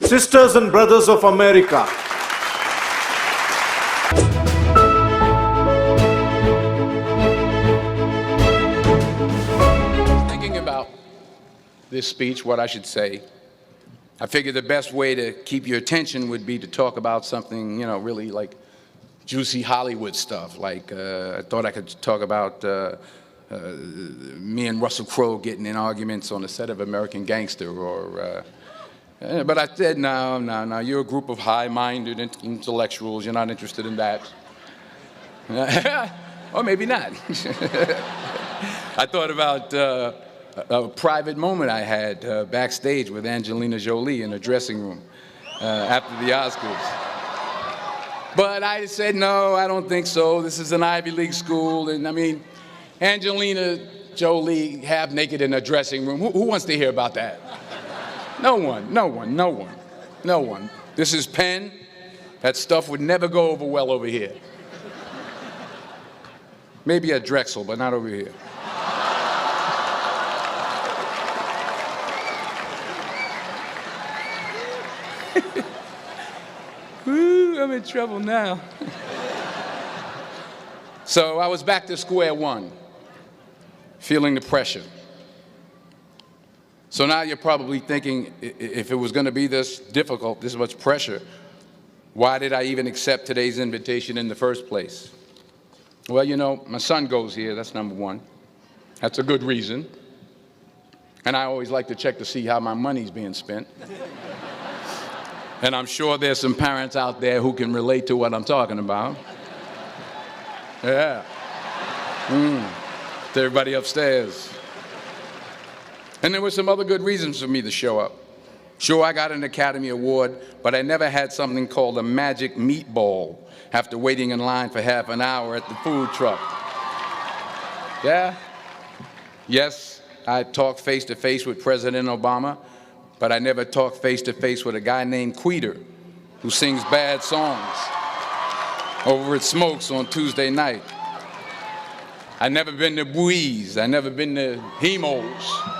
Sisters and brothers of America, Thinking about this speech, what I should say, I figured the best way to keep your attention would be to talk about something, really like juicy Hollywood stuff. Like I thought I could talk about me and Russell Crowe getting in arguments on the set of American Gangster, but I said, no, you're a group of high-minded intellectuals. You're not interested in that. Or maybe not. I thought about a private moment I had backstage with Angelina Jolie in a dressing room after the Oscars. But I said, no, I don't think so. This is an Ivy League school, and I mean, Angelina Jolie half naked in a dressing room. Who wants to hear about that? No one. This is Penn. That stuff would never go over well over here. Maybe at Drexel, but not over here. Ooh, I'm in trouble now. So I was back to square one, feeling the pressure. So now you're probably thinking, if it was going to be this difficult, this much pressure, why did I even accept today's invitation in the first place? Well, my son goes here, that's number one. That's a good reason. And I always like to check to see how my money's being spent. And I'm sure there's some parents out there who can relate to what I'm talking about. Yeah. It's everybody upstairs. And there were some other good reasons for me to show up. Sure, I got an Academy Award, but I never had something called a magic meatball after waiting in line for half an hour at the food truck. Yeah? Yes, I talked face-to-face with President Obama, but I never talked face-to-face with a guy named Queeter who sings bad songs over at Smokes on Tuesday night. I never been to Buies. I never been to Hemos.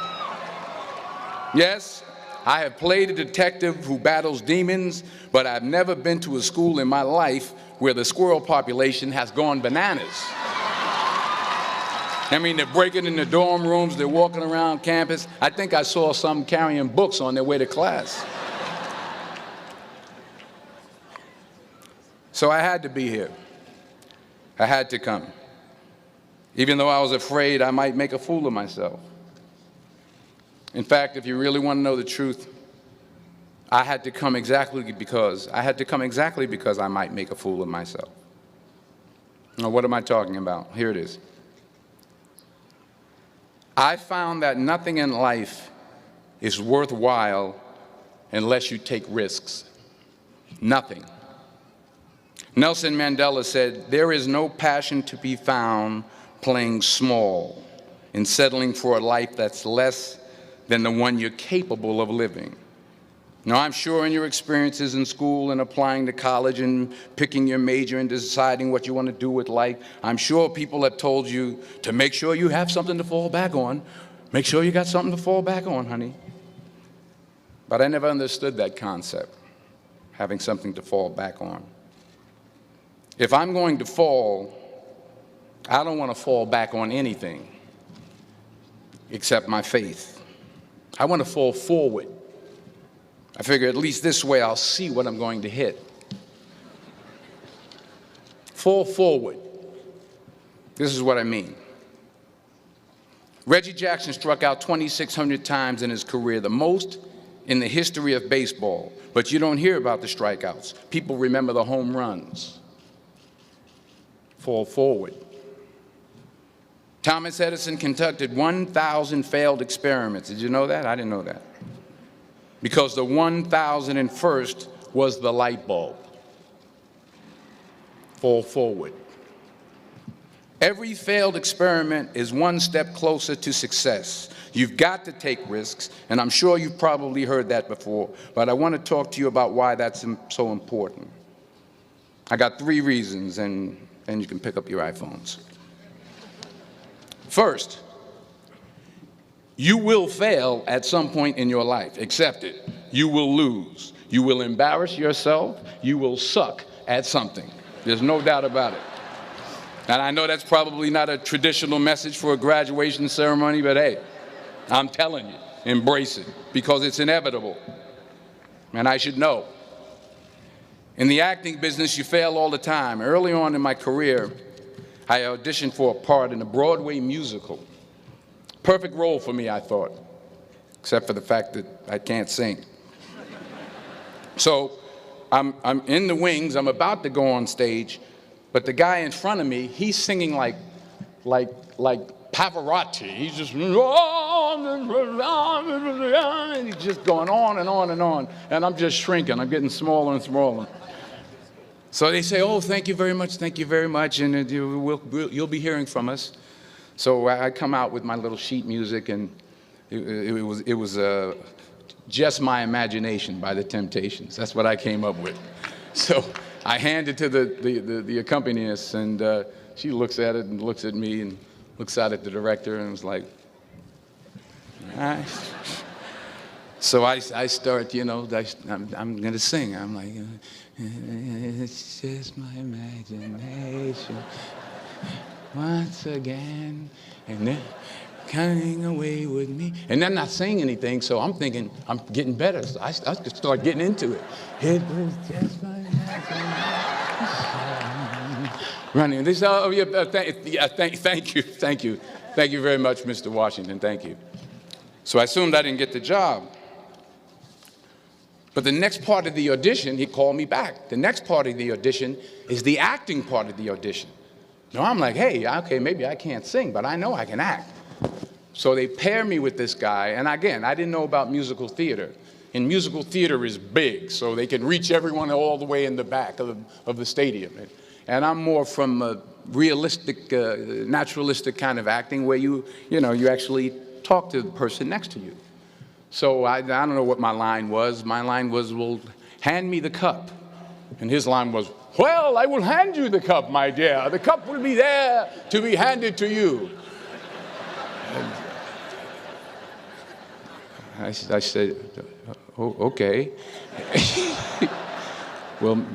Yes, I have played a detective who battles demons, but I've never been to a school in my life where the squirrel population has gone bananas. I mean, they're breaking in the dorm rooms, they're walking around campus. I think I saw some carrying books on their way to class. So I had to be here. I had to come, even though I was afraid I might make a fool of myself. In fact, if you really want to know the truth, I had to come exactly because I might make a fool of myself. Now, what am I talking about? Here it is. I found that nothing in life is worthwhile unless you take risks. Nothing. Nelson Mandela said, "There is no passion to be found playing small and settling for a life that's less than the one you're capable of living." Now, I'm sure in your experiences in school and applying to college and picking your major and deciding what you want to do with life, I'm sure people have told you to make sure you have something to fall back on. Make sure you got something to fall back on, honey. But I never understood that concept, having something to fall back on. If I'm going to fall, I don't want to fall back on anything except my faith. I want to fall forward. I figure at least this way I'll see what I'm going to hit. Fall forward. This is what I mean. Reggie Jackson struck out 2,600 times in his career, the most in the history of baseball. But you don't hear about the strikeouts. People remember the home runs. Fall forward. Thomas Edison conducted 1,000 failed experiments. Did you know that? I didn't know that. Because the 1,001st was the light bulb. Fall forward. Every failed experiment is one step closer to success. You've got to take risks, and I'm sure you've probably heard that before, but I want to talk to you about why that's so important. I got 3 reasons, and then you can pick up your iPhones. First, you will fail at some point in your life. Accept it. You will lose. You will embarrass yourself. You will suck at something. There's no doubt about it. And I know that's probably not a traditional message for a graduation ceremony, but hey, I'm telling you, embrace it because it's inevitable. And I should know. In the acting business, you fail all the time. Early on in my career, I auditioned for a part in a Broadway musical. Perfect role for me, I thought, except for the fact that I can't sing. So I'm in the wings, I'm about to go on stage, but the guy in front of me, he's singing like Pavarotti. He's just, and he's just going on and on and on, and I'm just shrinking, I'm getting smaller and smaller. So they say, oh, thank you very much, and you'll be hearing from us. So I come out with my little sheet music, and it was Just My Imagination by the Temptations. That's what I came up with. So I hand it to the accompanist, and she looks at it and looks at me and looks out at the director and was like, all right. So I start, you know, I'm going to sing. I'm like, it's just my imagination once again, and then coming away with me. And I'm not saying anything, so I'm thinking I'm getting better. So I start getting into it. It was just my imagination. Running. This, oh, yeah, thank you very much, Mr. Washington. Thank you. So I assumed I didn't get the job. But the next part of the audition, he called me back. The next part of the audition is the acting part of the audition. Now I'm like, hey, okay, maybe I can't sing, but I know I can act. So they pair me with this guy, and again, I didn't know about musical theater. And musical theater is big, so they can reach everyone all the way in the back of the stadium. And I'm more from a realistic, naturalistic kind of acting where you actually talk to the person next to you. So I don't know what my line was. My line was, well, hand me the cup. And his line was, well, I will hand you the cup, my dear. The cup will be there to be handed to you. I said, oh, okay. Well,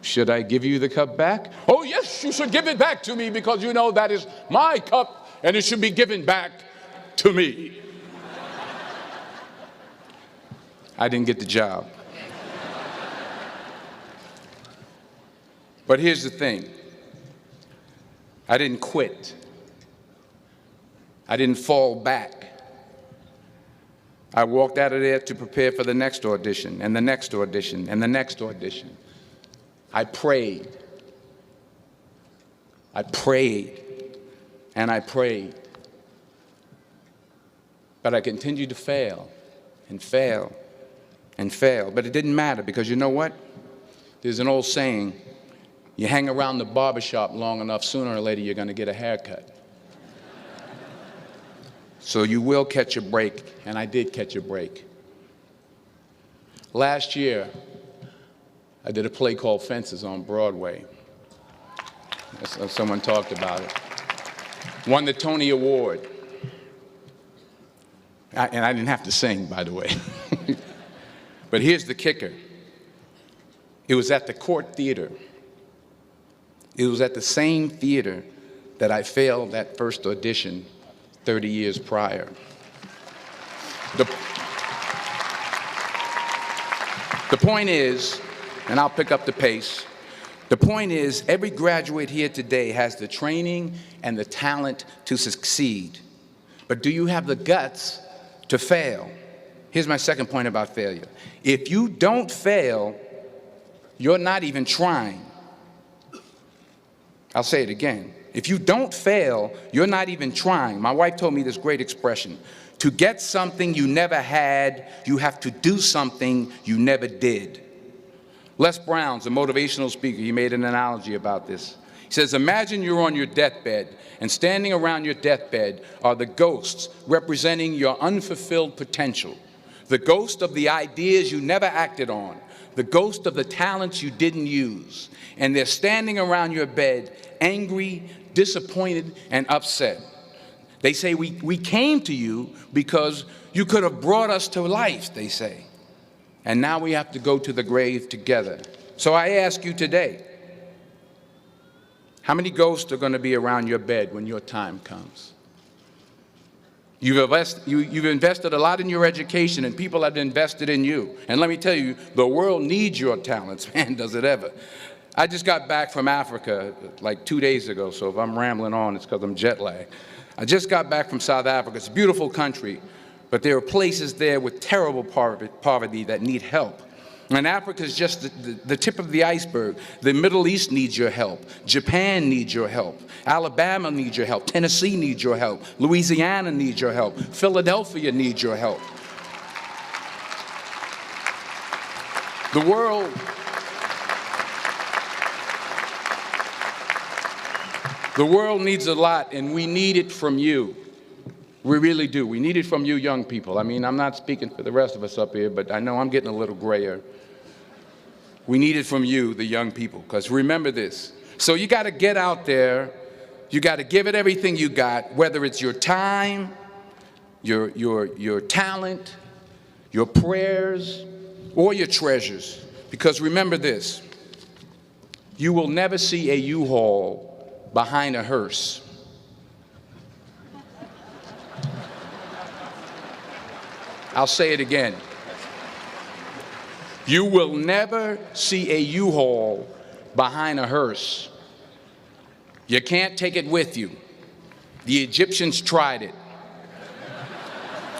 should I give you the cup back? Oh, yes, you should give it back to me because you know that is my cup and it should be given back to me. I didn't get the job. But here's the thing. I didn't quit. I didn't fall back. I walked out of there to prepare for the next audition, and the next audition, and the next audition. I prayed. I prayed, and I prayed. But I continued to fail, and fail, and fail. But it didn't matter, because you know what? There's an old saying, you hang around the barbershop long enough, sooner or later you're going to get a haircut. So you will catch a break, and I did catch a break. Last year, I did a play called Fences on Broadway. Someone talked about it. Won the Tony Award. And I didn't have to sing, by the way. But here's the kicker. It was at the Court Theater. It was at the same theater that I failed that first audition 30 years prior. The point is, and I'll pick up the pace, the point is every graduate here today has the training and the talent to succeed. But do you have the guts to fail? Here's my second point about failure. If you don't fail, you're not even trying. I'll say it again. If you don't fail, you're not even trying. My wife told me this great expression. To get something you never had, you have to do something you never did. Les Brown's a motivational speaker. He made an analogy about this. He says, imagine you're on your deathbed, and standing around your deathbed are the ghosts representing your unfulfilled potential. The ghost of the ideas you never acted on. The ghost of the talents you didn't use. And they're standing around your bed, angry, disappointed, and upset. They say, we came to you because you could have brought us to life, they say. and now we have to go to the grave together. So I ask you today, how many ghosts are going to be around your bed when your time comes? You've invested a lot in your education, and people have invested in you. And let me tell you, the world needs your talents, man, does it ever. I just got back from Africa like 2 days ago, so if I'm rambling on, it's because I'm jet lagged. I just got back from South Africa. It's a beautiful country, but there are places there with terrible poverty that need help. And Africa is just the tip of the iceberg. The Middle East needs your help. Japan needs your help. Alabama needs your help. Tennessee needs your help. Louisiana needs your help. Philadelphia needs your help. The world needs a lot, and we need it from you. We really do. We need it from you young people. I mean, I'm not speaking for the rest of us up here, but I know I'm getting a little grayer. We need it from you, the young people, because remember this. So you got to get out there. You got to give it everything you got, whether it's your time, your talent, your prayers, or your treasures. Because remember this, you will never see a U-Haul behind a hearse. I'll say it again. You will never see a U-Haul behind a hearse. You can't take it with you. The Egyptians tried it,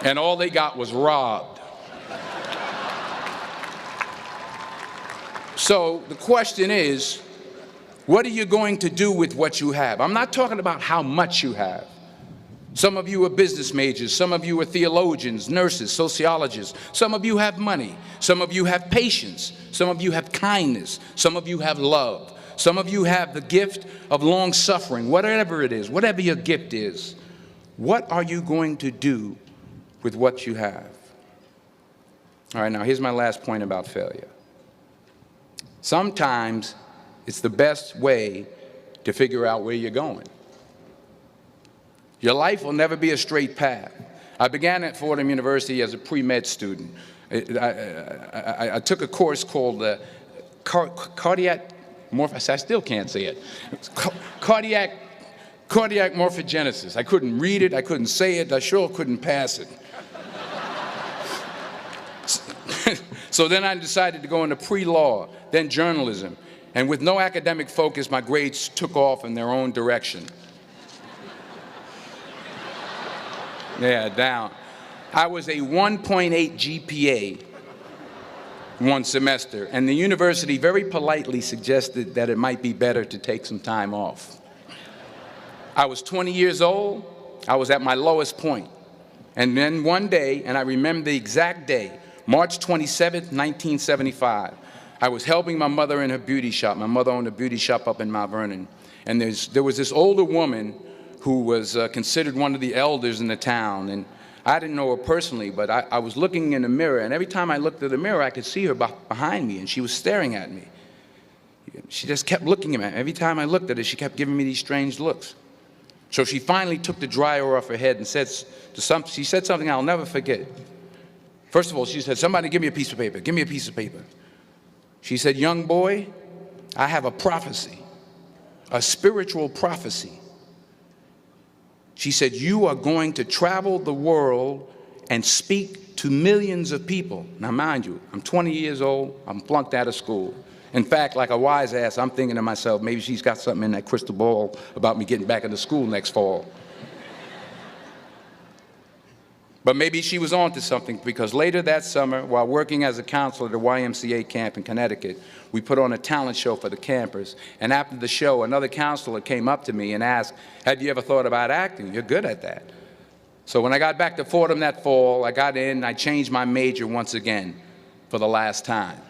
and all they got was robbed. So the question is, what are you going to do with what you have? I'm not talking about how much you have. Some of you are business majors, some of you are theologians, nurses, sociologists. Some of you have money, some of you have patience, some of you have kindness, some of you have love. Some of you have the gift of long suffering, whatever it is, whatever your gift is. What are you going to do with what you have? All right, now here's my last point about failure. Sometimes it's the best way to figure out where you're going. Your life will never be a straight path. I began at Fordham University as a pre-med student. I took a course called cardiac morphogenesis. I still can't say it. Cardiac morphogenesis. I couldn't read it. I couldn't say it. I sure couldn't pass it. So then I decided to go into pre-law, then journalism. And with no academic focus, my grades took off in their own direction. Yeah, down. I was a 1.8 GPA one semester, and the university very politely suggested that it might be better to take some time off. I was 20 years old. I was at my lowest point. And then one day, and I remember the exact day, March 27th, 1975, I was helping my mother in her beauty shop. My mother owned a beauty shop up in Mount Vernon. And there was this older woman who was considered one of the elders in the town. And I didn't know her personally, but I was looking in the mirror, and every time I looked at the mirror, I could see her behind me, and she was staring at me. She just kept looking at me. Every time I looked at her, she kept giving me these strange looks. So she finally took the dryer off her head and she said something I'll never forget. First of all, she said, "Somebody give me a piece of paper. Give me a piece of paper." She said, "Young boy, I have a prophecy, a spiritual prophecy." She said, "You are going to travel the world and speak to millions of people." Now, mind you, I'm 20 years old. I'm flunked out of school. In fact, like a wise ass, I'm thinking to myself, maybe she's got something in that crystal ball about me getting back into school next fall. But maybe she was onto something, because later that summer, while working as a counselor at a YMCA camp in Connecticut, we put on a talent show for the campers. And after the show, another counselor came up to me and asked, "Have you ever thought about acting? You're good at that." So when I got back to Fordham that fall, I got in and I changed my major once again for the last time.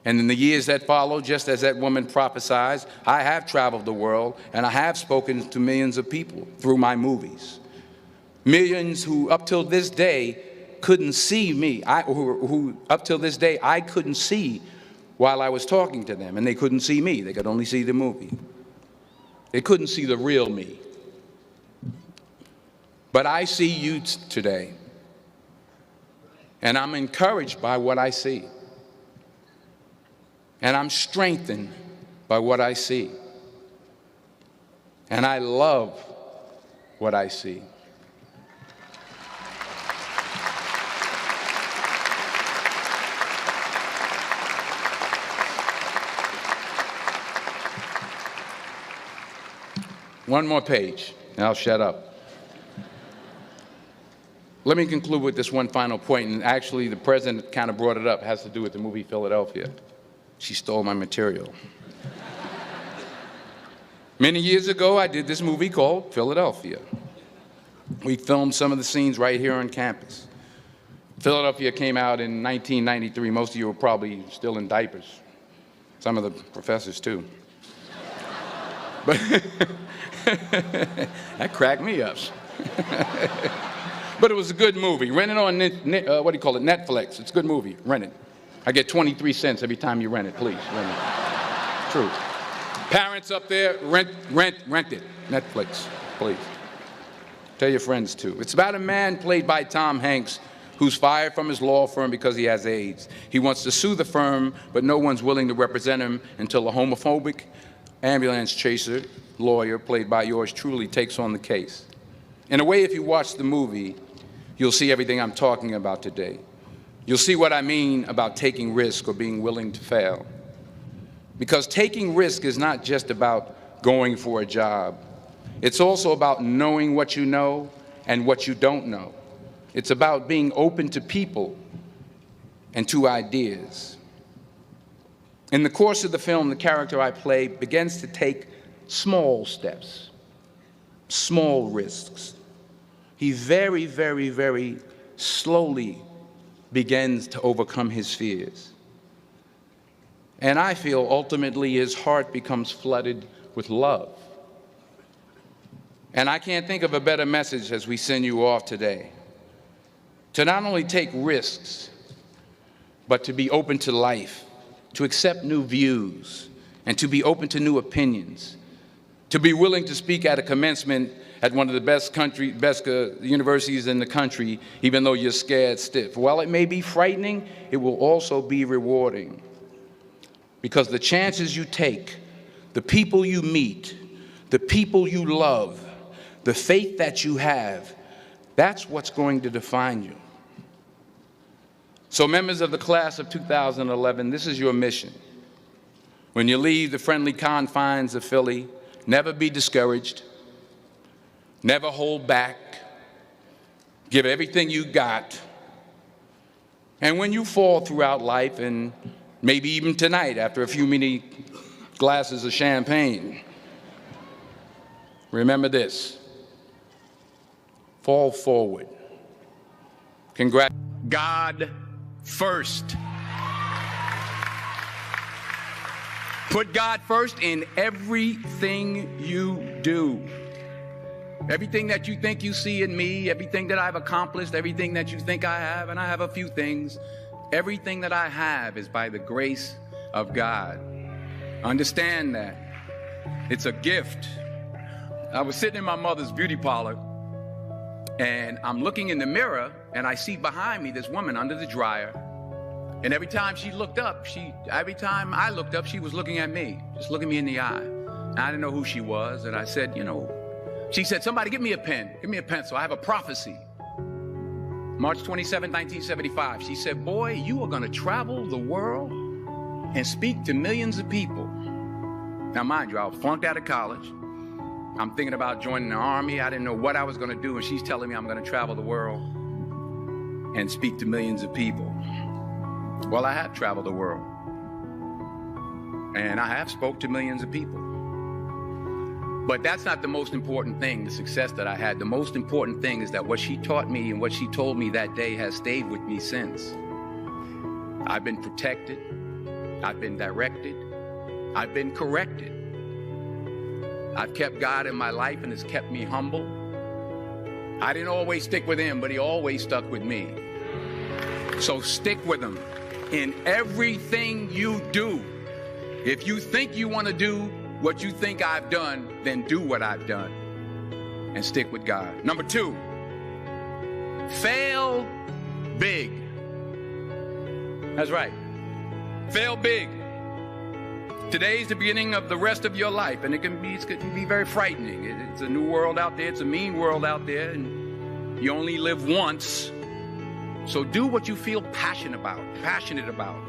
And in the years that followed, just as that woman prophesied, I have traveled the world and I have spoken to millions of people through my movies. Millions who up till this day couldn't see me, who up till this day I couldn't see while I was talking to them, and they couldn't see me. They could only see the movie. They couldn't see the real me. But I see you today. And I'm encouraged by what I see. And I'm strengthened by what I see. And I love what I see. One more page, and I'll shut up. Let me conclude with this one final point, and actually the president kind of brought it up. It has to do with the movie Philadelphia. She stole my material. Many years ago, I did this movie called Philadelphia. We filmed some of the scenes right here on campus. Philadelphia came out in 1993. Most of you were probably still in diapers. Some of the professors, too. But that cracked me up. But it was a good movie. Rent it on, Netflix. It's a good movie. Rent it. I get 23 cents every time you rent it. Please, rent it. True. Parents up there, rent it. Netflix, please. Tell your friends, too. It's about a man played by Tom Hanks who's fired from his law firm because he has AIDS. He wants to sue the firm, but no one's willing to represent him until a homophobic ambulance chaser lawyer, played by yours truly, takes on the case. In a way, if you watch the movie, you'll see everything I'm talking about today. You'll see what I mean about taking risk or being willing to fail. Because taking risk is not just about going for a job. It's also about knowing what you know and what you don't know. It's about being open to people and to ideas. In the course of the film, the character I play begins to take small steps, small risks. He very, very, very slowly begins to overcome his fears. And I feel ultimately his heart becomes flooded with love. And I can't think of a better message as we send you off today. To not only take risks, but to be open to life, to accept new views, and to be open to new opinions, to be willing to speak at a commencement at one of the best universities in the country, even though you're scared stiff. While it may be frightening, it will also be rewarding. Because the chances you take, the people you meet, the people you love, the faith that you have, that's what's going to define you. So members of the class of 2011, this is your mission. When you leave the friendly confines of Philly, never be discouraged, never hold back, give everything you got. And when you fall throughout life, and maybe even tonight after a few many glasses of champagne, remember this: fall forward. God first. Put God first in everything you do. Everything that you think you see in me, everything that I've accomplished, everything that you think I have, and I have a few things, everything that I have is by the grace of God. Understand that. It's a gift. I was sitting in my mother's beauty parlor, and I'm looking in the mirror, and I see behind me this woman under the dryer. And every time she looked up, every time I looked up, she was looking at me, just looking me in the eye. And I didn't know who she was, and I said, she said, somebody give me a pen, give me a pencil, I have a prophecy. March 27, 1975, she said, boy, you are gonna travel the world and speak to millions of people. Now mind you, I was flunked out of college. I'm thinking about joining the army. I didn't know what I was gonna do, and she's telling me I'm gonna travel the world and speak to millions of people. Well, I have traveled the world, and I have spoke to millions of people. But that's not the most important thing, the success that I had. The most important thing is that what she taught me and what she told me that day has stayed with me since. I've been protected, I've been directed, I've been corrected. I've kept God in my life, and it's kept me humble. I didn't always stick with him, but he always stuck with me. So stick with him in everything you do. If you think you want to do what you think I've done, then do what I've done and stick with God. Number 2, fail big. That's right. Fail big. Today's the beginning of the rest of your life, and it can be very frightening. It's a new world out there. It's a mean world out there, and you only live once. So do what you feel passionate about.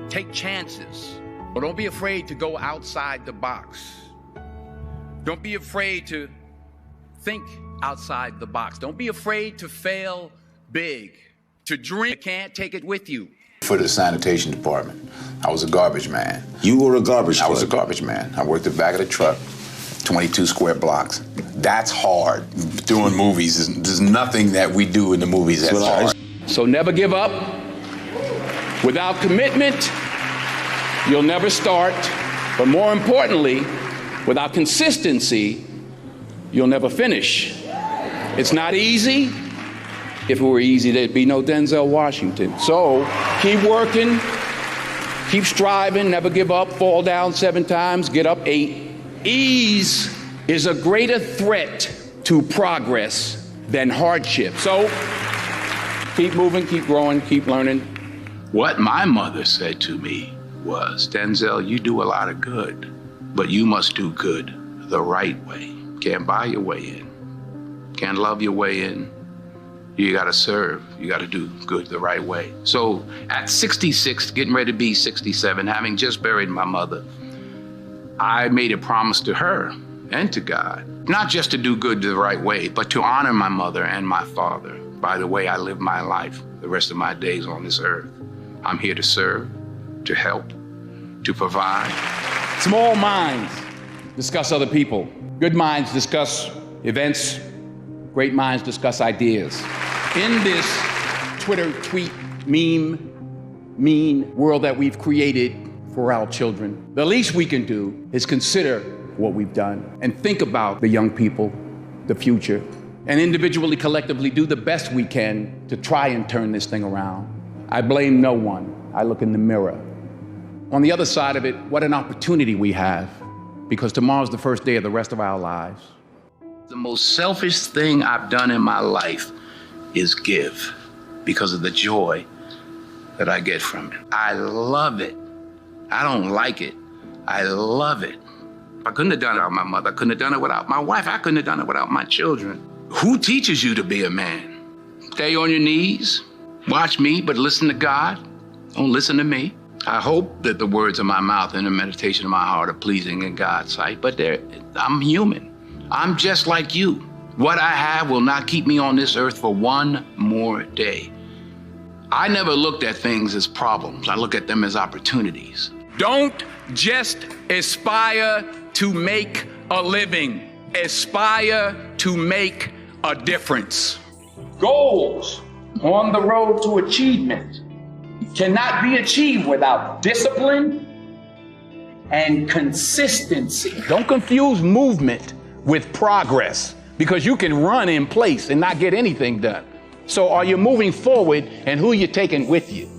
Take chances. But don't be afraid to go outside the box. Don't be afraid to think outside the box. Don't be afraid to fail big, to dream. You can't take it with you. For the sanitation department, I was a garbage man. You were a garbage man? I was a garbage man. I worked the back of the truck, 22 square blocks. That's hard. Doing movies, there's nothing that we do in the movies that's hard. So never give up. Without commitment, you'll never start. But more importantly, without consistency, you'll never finish. It's not easy. If it were easy, there'd be no Denzel Washington. So keep working, keep striving, never give up, fall down 7 times, get up 8. Ease is a greater threat to progress than hardship. So keep moving, keep growing, keep learning. What my mother said to me was, Denzel, you do a lot of good, but you must do good the right way. Can't buy your way in. Can't love your way in. You gotta serve. You gotta do good the right way. So at 66, getting ready to be 67, having just buried my mother, I made a promise to her and to God, not just to do good the right way, but to honor my mother and my father by the way I live my life the rest of my days on this earth. I'm here to serve, to help, to provide. Small minds discuss other people. Good minds discuss events. Great minds discuss ideas. In this Twitter tweet mean world that we've created for our children, the least we can do is consider what we've done and think about the young people, the future, and individually, collectively do the best we can to try and turn this thing around. I blame no one. I look in the mirror. On the other side of it, what an opportunity we have, because tomorrow's the first day of the rest of our lives. The most selfish thing I've done in my life is give, because of the joy that I get from it. I love it. I don't like it. I love it. I couldn't have done it without my mother. I couldn't have done it without my wife. I couldn't have done it without my children. Who teaches you to be a man? Stay on your knees, watch me, but listen to God. Don't listen to me. I hope that the words of my mouth and the meditation of my heart are pleasing in God's sight, but I'm human. I'm just like you. What I have will not keep me on this earth for one more day. I never looked at things as problems. I look at them as opportunities. Don't just aspire to make a living. Aspire to make a difference. Goals on the road to achievement cannot be achieved without discipline and consistency. Don't confuse movement with progress, because you can run in place and not get anything done. So are you moving forward, and who are you taking with you?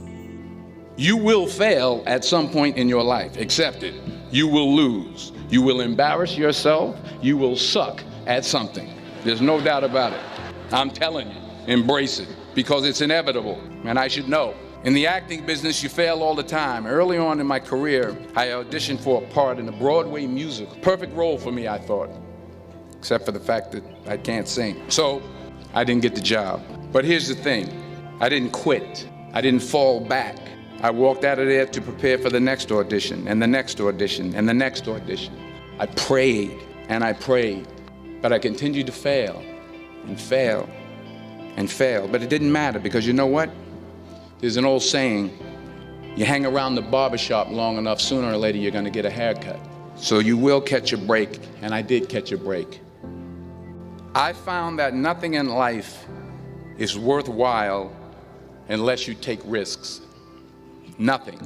You will fail at some point in your life. Accept it. You will lose. You will embarrass yourself. You will suck at something. There's no doubt about it. I'm telling you, embrace it, because it's inevitable, and I should know. In the acting business, you fail all the time. Early on in my career, I auditioned for a part in a Broadway musical. Perfect role for me, I thought, except for the fact that I can't sing. So I didn't get the job. But here's the thing, I didn't quit. I didn't fall back. I walked out of there to prepare for the next audition, and the next audition, and the next audition. I prayed and I prayed, but I continued to fail and fail and fail. But it didn't matter, because you know what? There's an old saying, you hang around the barbershop long enough, sooner or later you're gonna get a haircut. So you will catch a break, and I did catch a break. I found that nothing in life is worthwhile unless you take risks. Nothing.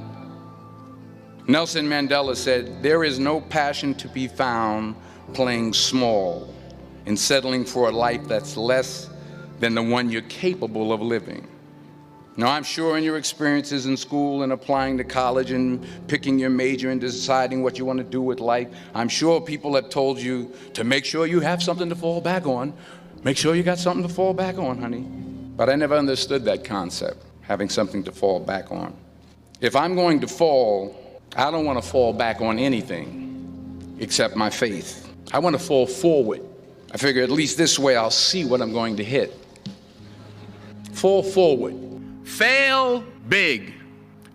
Nelson Mandela said, there is no passion to be found playing small and settling for a life that's less than the one you're capable of living. Now, I'm sure in your experiences in school and applying to college and picking your major and deciding what you want to do with life, I'm sure people have told you to make sure you have something to fall back on. Make sure you got something to fall back on, honey. But I never understood that concept, having something to fall back on. If I'm going to fall, I don't want to fall back on anything except my faith. I want to fall forward. I figure at least this way I'll see what I'm going to hit. Fall forward. Fail big.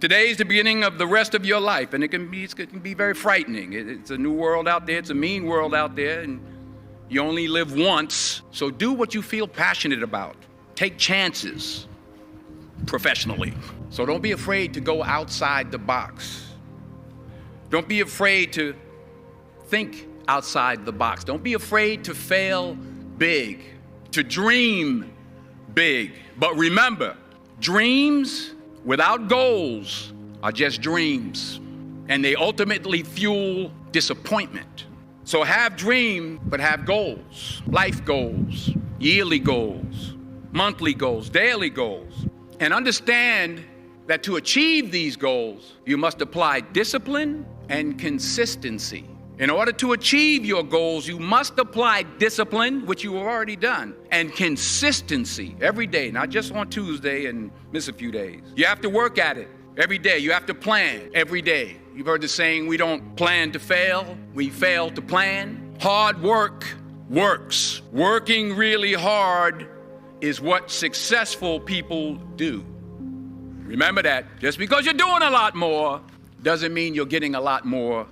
Today's the beginning of the rest of your life, and it can be very frightening. It's a new world out there. It's a mean world out there, and you only live once. So do what you feel passionate about. Take chances professionally. So don't be afraid to go outside the box. Don't be afraid to think outside the box. Don't be afraid to fail big, to dream big. But remember, dreams without goals are just dreams, and they ultimately fuel disappointment. So have dreams, but have goals, life goals, yearly goals, monthly goals, daily goals. And understand that to achieve these goals, you must apply discipline and consistency. In order to achieve your goals, you must apply discipline, which you have already done, and consistency every day, not just on Tuesday and miss a few days. You have to work at it every day. You have to plan every day. You've heard the saying, we don't plan to fail, we fail to plan. Hard work works. Working really hard is what successful people do. Remember that. Just because you're doing a lot more doesn't mean you're getting a lot more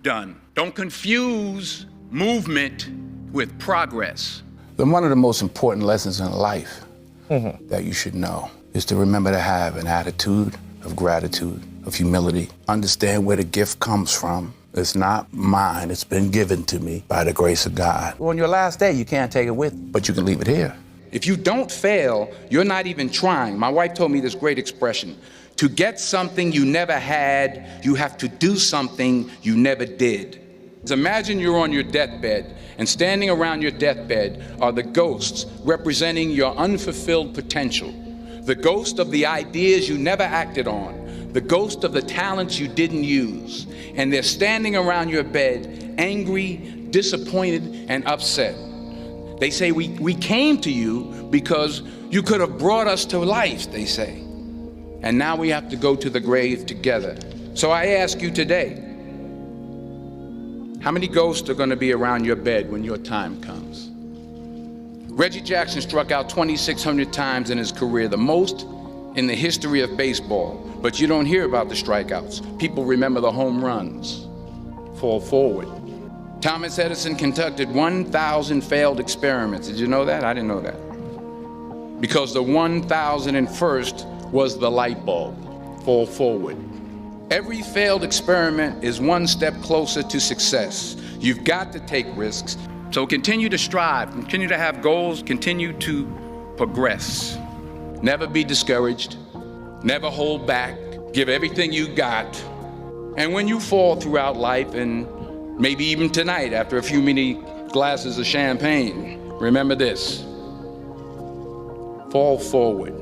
done. Don't confuse movement with progress. Then one of the most important lessons in life that you should know is to remember to have an attitude of gratitude, of humility. Understand where the gift comes from. It's not mine. It's been given to me by the grace of God. On your last day, you can't take it with you, but you can leave it here. If you don't fail, you're not even trying. My wife told me this great expression. To get something you never had, you have to do something you never did. Imagine you're on your deathbed, and standing around your deathbed are the ghosts representing your unfulfilled potential. The ghost of the ideas you never acted on. The ghost of the talents you didn't use. And they're standing around your bed, angry, disappointed, and upset. They say, we came to you because you could have brought us to life, they say. And now we have to go to the grave together. So I ask you today, how many ghosts are going to be around your bed when your time comes? Reggie Jackson struck out 2,600 times in his career, the most in the history of baseball. But you don't hear about the strikeouts. People remember the home runs. Fall forward. Thomas Edison conducted 1,000 failed experiments. Did you know that? I didn't know that. Because the 1,001st was the light bulb. Fall forward. Every failed experiment is one step closer to success. You've got to take risks. So continue to strive, continue to have goals, continue to progress. Never be discouraged, never hold back, give everything you got. And when you fall throughout life, and maybe even tonight after a few many glasses of champagne, remember this: fall forward.